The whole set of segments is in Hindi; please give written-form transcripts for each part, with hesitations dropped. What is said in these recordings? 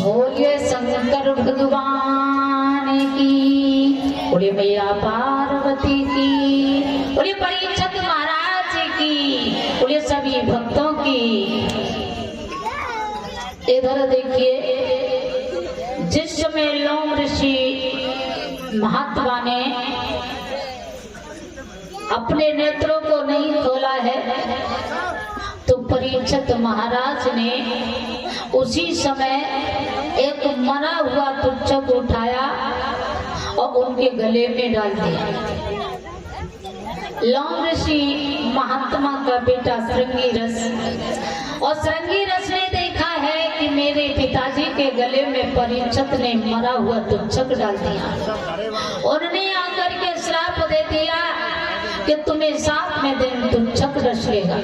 बोलिए शंकर भगवान की, बोलिए मैया पार्वती की, बोलिए परीक्षित महाराज की, बोलिए सभी भक्तों की। इधर देखिए, जिस समय लोम ऋषि महात्मा ने अपने नेत्रों को नहीं खोला है, तो परीक्षित महाराज ने उसी समय एक मरा हुआ तुच्छक उठाया और उनके गले में डाल दिया। लोम ऋषि महात्मा का बेटा श्रृंगी और श्रृंगी ने देखा है कि मेरे पिताजी के गले में परीक्षित ने मरा हुआ तुच्छक डाल दिया। उन्होंने आकर के श्राप दे दिया कि तुम्हें 7 में दिन तुच्छक डसेगा।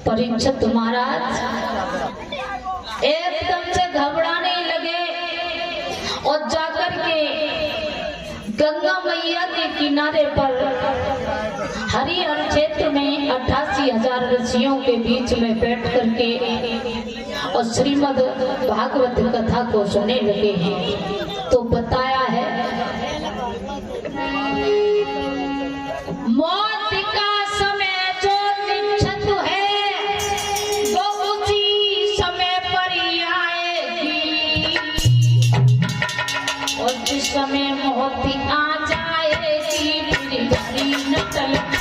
परीक्षित महाराज एकदम से घबराने लगे और जाकर के गंगा मैया के किनारे पर हरिहर क्षेत्र में 88,000 ऋषियों के बीच में बैठ करके और श्रीमद् भागवत कथा को सुनने लगे हैं। तो बताया है, मौत का समय जो निश्चित है वो उसी समय पर ही आएगी, और जिस समय मौत आ जाएगी फिर घड़ी न चलेगी।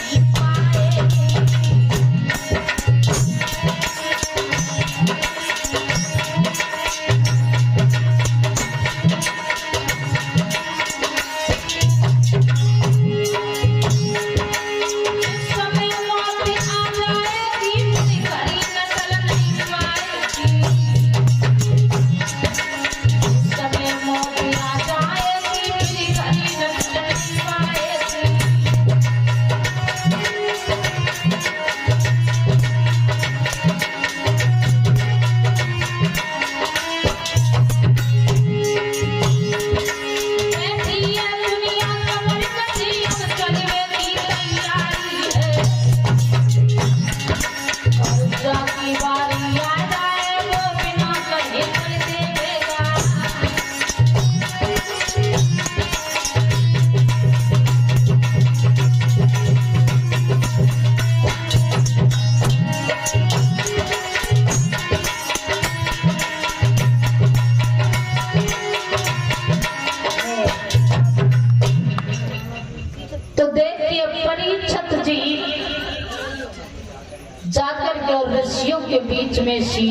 ऋषियों के बीच में श्री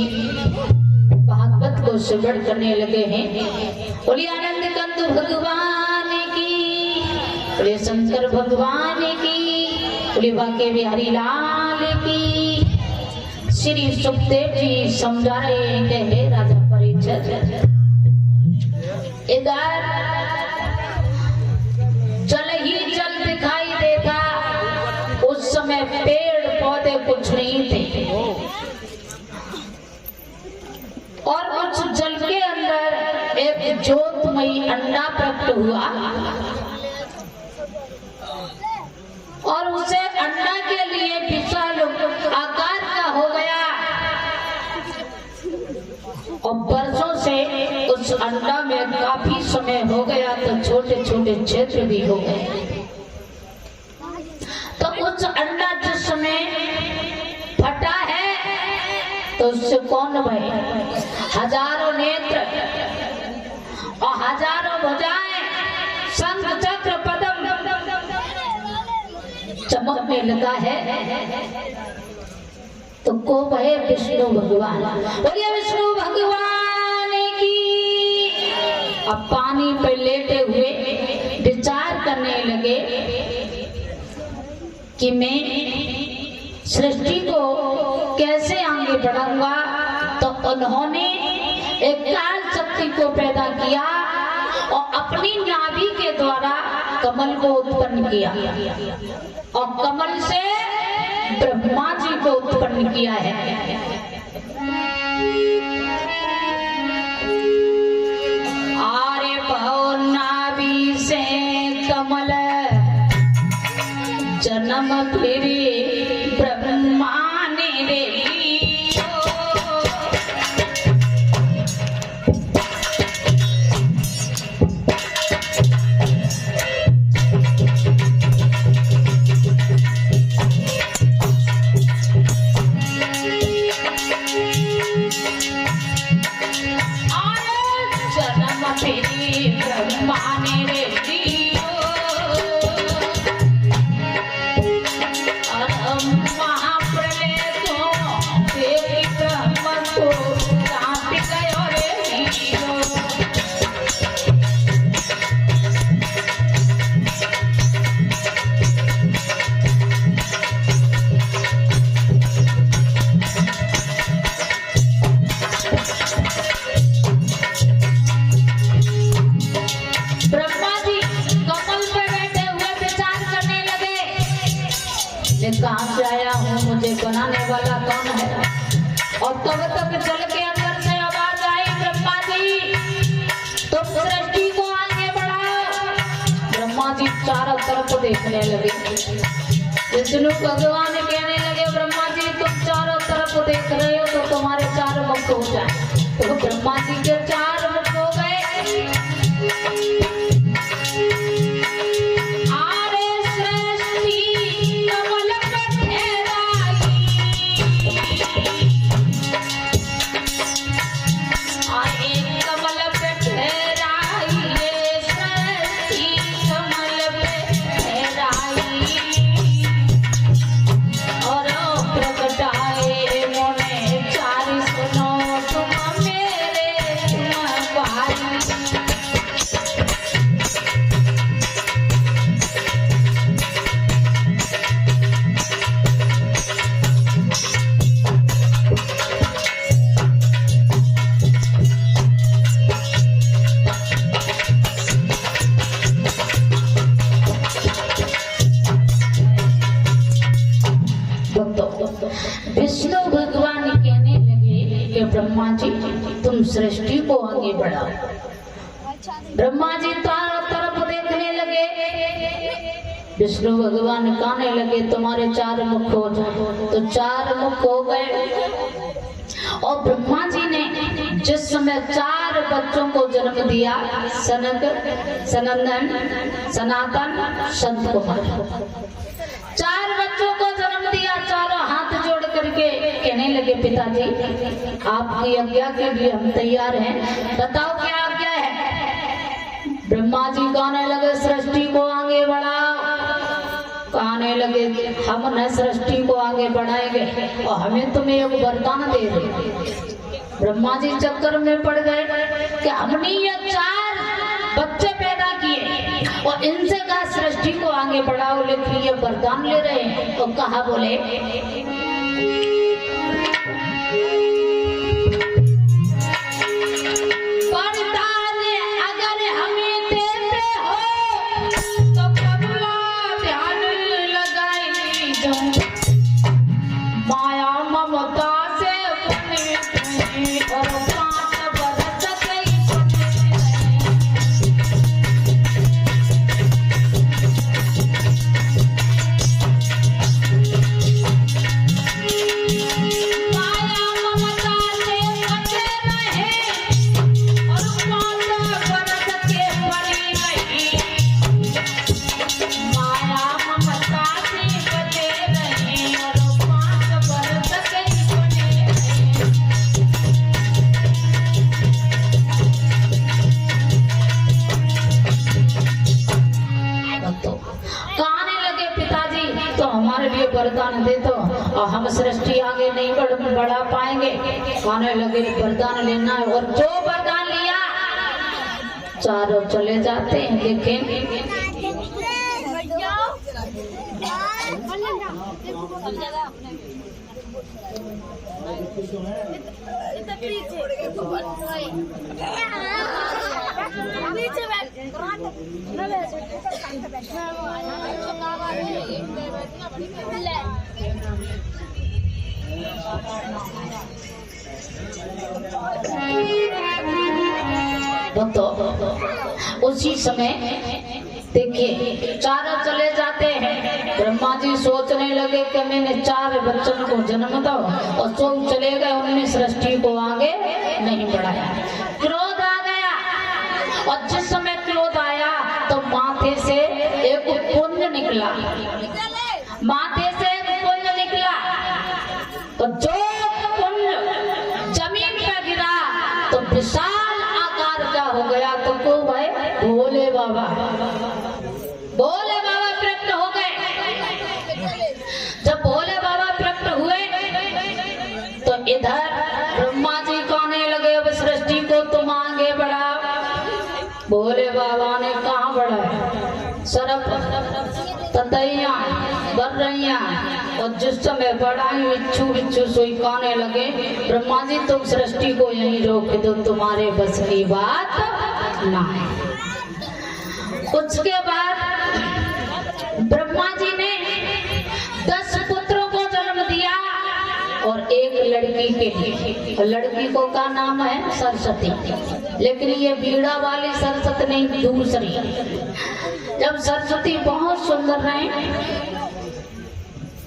भागवत को श्रवण करने लगे हैं। बोलिए आनंद कंद भगवान की, बोलिए शंकर भगवान की, बोलिए बांके बिहारी लाल की। श्री सुखदेव जी समझा रहे हैं कि राजा परीक्षित, इधर जल ही जल दिखाई देता। उस समय पेड़ पौधे कुछ नहीं थे और उस जल के अंदर एक ज्योतमयी अंडा प्रकट हुआ और उसे अंडा के लिए विशाल आकार का हो गया और बरसों से उस अंडा में काफी समय हो गया तो छोटे छोटे क्षेत्र भी हो गए। तो उस अंडा जिस समय फटा है तो उससे कौन भय, हजारों नेत्र और हजारों भुजाएं, शंख चक्र पद्म चमकने लगा है। तो को भय विष्णु भगवान, बोलिए विष्णु भगवान की। अब पानी पर लेटे हुए विचार करने लगे कि मैं सृष्टि को कैसे आगे बढ़ाऊंगा। तो उन्होंने एक काल शक्ति को पैदा किया और अपनी नाभि के द्वारा कमल को उत्पन्न किया और कमल से ब्रह्मा जी को उत्पन्न किया है। आर्य भव नाभि से कमल जन्म फिरी ब्रह्मा ने रे लियो। फिरी ब्रह्मा ने रे दियो और महाप्रलय को देवी ब्रह्म को काट गयो रे दियो। कहाँ से आया हूँ, मुझे बनाने वाला कौन है? और तब तक जल के अंदर से आवाज आई, ब्रह्मा जी तुम सृष्टि को आगे बढ़ाओ। ब्रह्मा जी चारों तरफ देखने लगे। विष्णु भगवान कहने लगे, ब्रह्मा जी तुम चारों तरफ देख रहे हो तो तुम्हारे चार मुख हो जाए। तो ब्रह्मा जी के चार मुख हो गए। विष्णु भगवान कहने लगे कि ब्रह्मा जी तुम सृष्टि को आगे बढ़ाओ। ब्रह्मा जी चारों तरफ देखने लगे। विष्णु भगवान कहने लगे तुम्हारे चार मुख हो जाए। तो चार मुख हो गए। और ब्रह्मा जी ने जिस समय चार बच्चों को जन्म दिया, सनक, सनंदन, सनातन, संत कुमार, चार बच्चों को जन्म दिया। चारों हाथ जोड़ करके कहने लगे पिताजी आपकी आज्ञा के लिए हम तैयार हैं, बताओ क्या आज्ञा है? ब्रह्मा जी कहने लगे सृष्टि को आगे बढ़ाओ। कहने लगे हम न सृष्टि को आगे बढ़ाएंगे और हमें तुम्हें एक वरदान दे दे। ब्रह्मा जी चक्कर में पड़ गए कि हमने ये चार बच्चे पैदा किए और इनसे कहा सृष्टि को आगे बढ़ाओ, लेकिन ये वरदान ले रहे हैं। तो कहा बोले वरदान अगर हमें देते हो तो कबला ध्यान लगाई जाऊं, माया ममता से बने और वरदान दे दो और हम सृष्टि आगे नहीं बढ़ा पाएंगे। कहने लगे वरदान लेना है। और जो वरदान लिया चारों चले जाते हैं। लेकिन तो उसी समय देखिए चारों चले जाते हैं। ब्रह्मा जी सोचने लगे कि मैंने चार बच्चों को जन्म दो और सब चले गए, उनने सृष्टि को आगे नहीं बढ़ाया। क्रोध आ गया और जिस समय क्रोध आया तो माथे से एक पुंज निकला, माथे से एक पुंज निकला। तो जो पुंज जमीन पर गिरा तो विशाल आकार का हो गया। तो बर रही और जिस समय बड़ा ही इच्छू बिच्छू सोई काने लगे, ब्रह्मा जी तुम सृष्टि को यहीं रोक दो, तुम्हारे बस की बात ना है। उसके बाद ब्रह्मा जी ने 10 पुत्रों को जन्म दिया और एक लड़की के लिए, और लड़की को का नाम है सरस्वती, लेकिन ये बीड़ा वाली सरस्वती नहीं, दूसरी। जब सरस्वती बहुत सुंदर रहे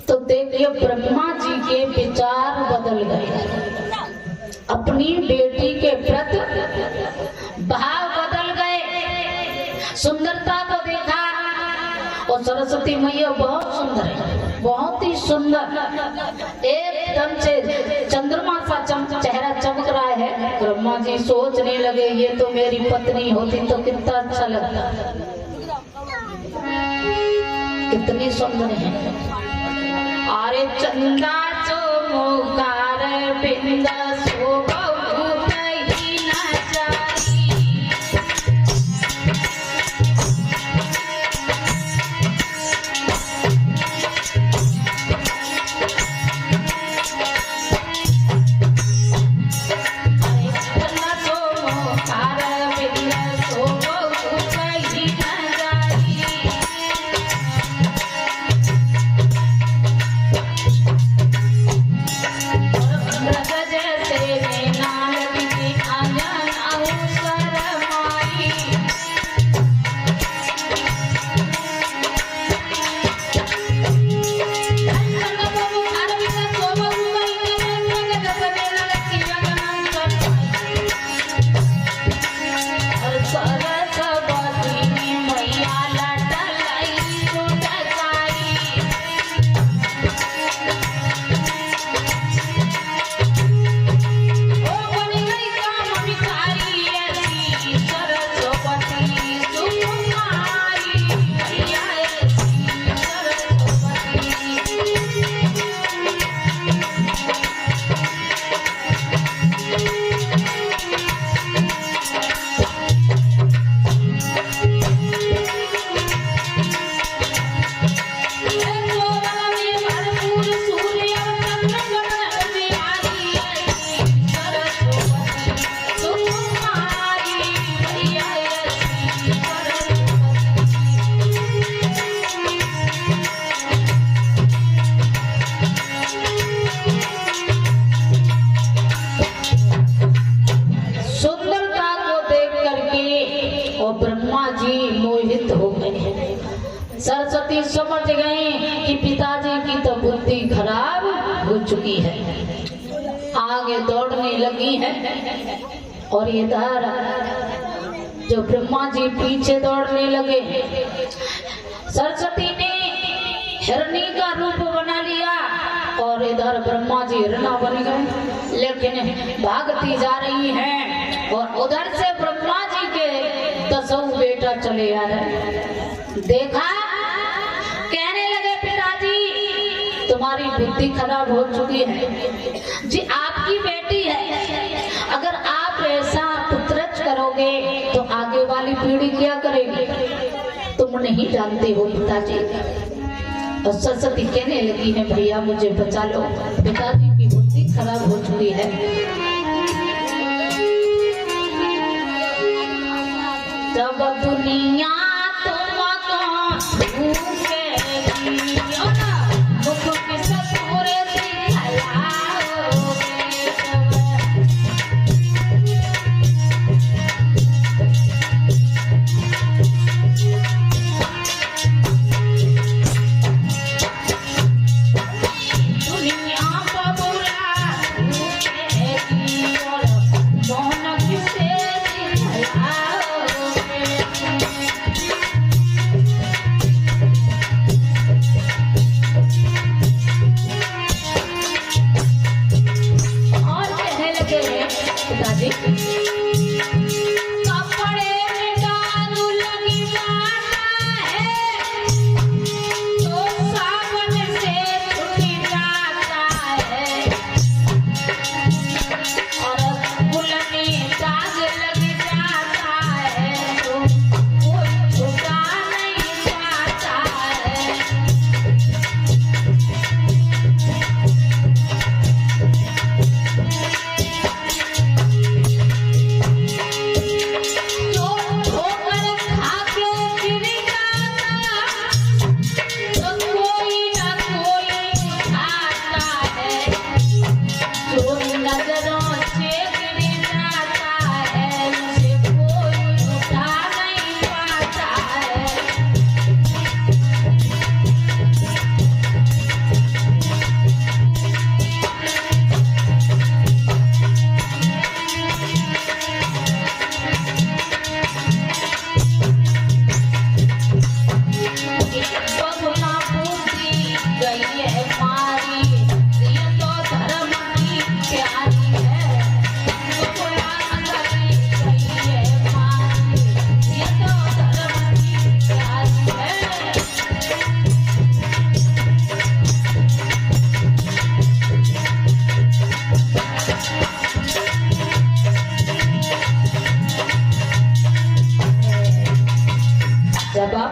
तो देखिए ब्रह्मा जी के विचार बदल गए, अपनी बेटी के प्रति भाव बदल गए। सुंदरता को देखा और सरस्वती मैया बहुत सुंदर है, बहुत ही सुंदर, एकदम से चंद्रमा सा चेहरा चमक रहा है। ब्रह्मा जी सोचने लगे ये तो मेरी पत्नी होती तो कितना अच्छा लगता, कितनी सुंदर है। अरे चंदा चौमुकार बिंदा शोभा ही न जाई, सरस्वती समझ गई कि पिताजी की तो बुद्धि खराब हो चुकी है, आगे दौड़ने लगी है। और इधर जो ब्रह्मा जी पीछे दौड़ने लगे, सरस्वती ने हिरणी का रूप बना लिया और इधर ब्रह्मा जी हिरणा बन गए, लेकिन भागती जा रही हैं और उधर से ब्रह्मा जी के 10 बेटा चले आ रहे। देखा, कहने लगे पिताजी तुम्हारी बुद्धि खराब हो चुकी है जी, आपकी बेटी है, अगर आप ऐसा पुत्रच करोगे तो आगे वाली पीढ़ी क्या करेगी, तुम नहीं जानते हो पिताजी। और सरस्वती कहने लगी है भैया मुझे बचा लो, पिताजी की बुद्धि खराब हो चुकी है। जब दुनिया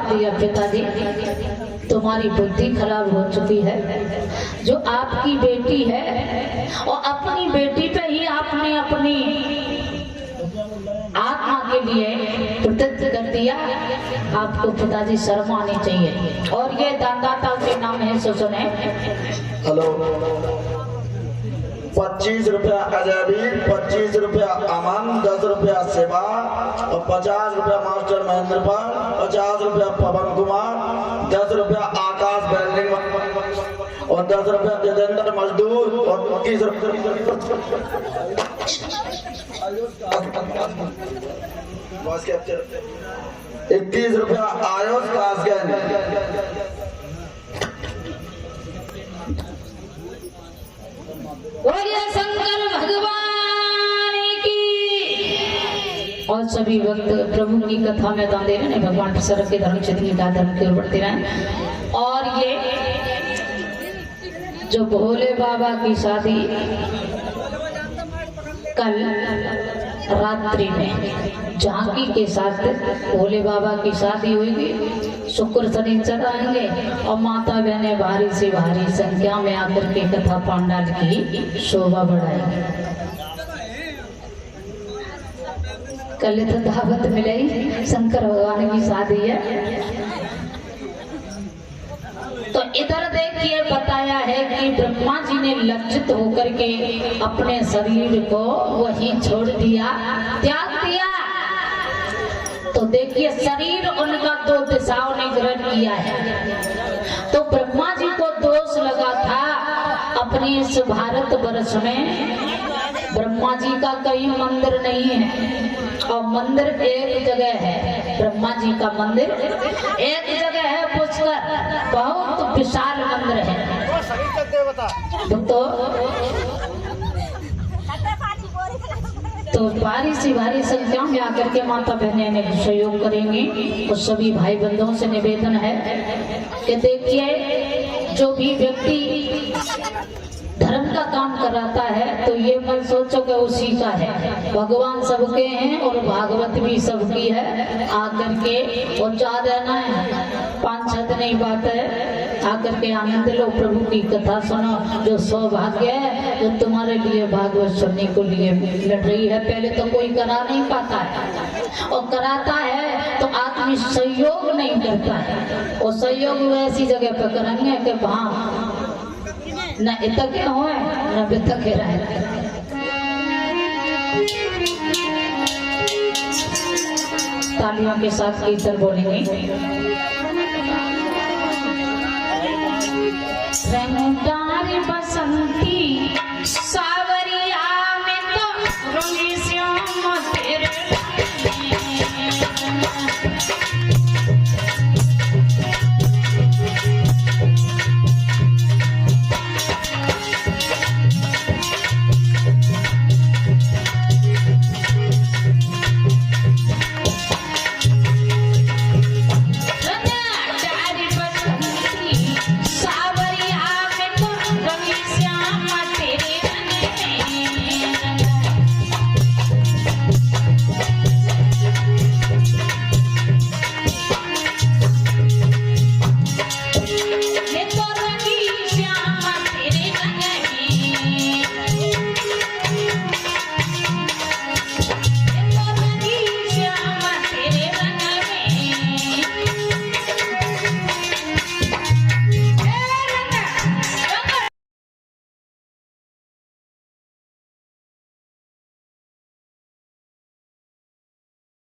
जवाब दिया, पिताजी तुम्हारी बुद्धि खराब हो चुकी है। जो आपकी बेटी है और अपनी बेटी पे ही आपने अपनी आत्मा के लिए प्रतिज्ञा कर दिया। आपको पिताजी शर्म आनी चाहिए। और ये दानदाता के नाम है, सो सुने। हेलो, 25 रुपया अजयवीर, 25 रुपया अमन, 10 रुपया सेवा और 50 रुपया मास्टर महेंद्र पाल, 50 रुपया पवन कुमार, 10 रुपया आकाश वेल्डिंग और 10 रुपया जितेंद्र मजदूर और 21 रुपया आयुष कासगंज। बोलिए शंकर भगवान की। और सभी वक्त प्रभु की कथा में दान दे रहे हैं। भगवान सड़क के धर्म क्षेत्र का धर्म की ओर बढ़ते रहे। और ये जो भोले बाबा की शादी कल रात्रि में झांकी के साथ भोले बाबा की शादी होगी। शुक्र शनिचर आएंगे और माता बहने भारी से भारी संख्या में आकर के कथा पांडाल की शोभा बढ़ाएंगे। कल तो दावत मिलेगी, शंकर भगवान की शादी है। तो इधर देखिए बताया है कि ब्रह्मा जी ने लज्जित होकर के अपने शरीर को वहीं छोड़ दिया, त्याग दिया। तो देखिए शरीर उनका 2 दिशाओं ने ग्रहण किया है। तो ब्रह्मा जी को दोष लगा था अपने इस भारत वर्ष में ब्रह्मा जी का कहीं मंदिर नहीं है और मंदिर एक जगह है। ब्रह्मा जी का मंदिर एक जगह है, पुष्कर बहुत विशाल मंदिर है। तो भारी से भारी संख्या में आकर के माता बहनें ने सहयोग करेंगे। और सभी भाई बंधुओं से निवेदन है कि देखिए जो भी व्यक्ति धर्म का काम कराता है तो ये मत सोचो कि उसी का है। भगवान सबके हैं और भागवत भी सबकी है। आकर के और ज्यादा ना है, 5-6 दिन ही बात है। आकर के आनंद लो, प्रभु की कथा सुनो। जो सौभाग्य है जो तुम्हारे लिए भागवत सुनने को लिए लड़ रही है। पहले तो कोई करा नहीं पाता है और कराता है तो आदमी सहयोग नहीं करता है। और सहयोग ऐसी जगह पर करेंगे कि वहाँ न इतके हो न बितके रहे। तालियों के साथ कीर्तन बोलेंगे।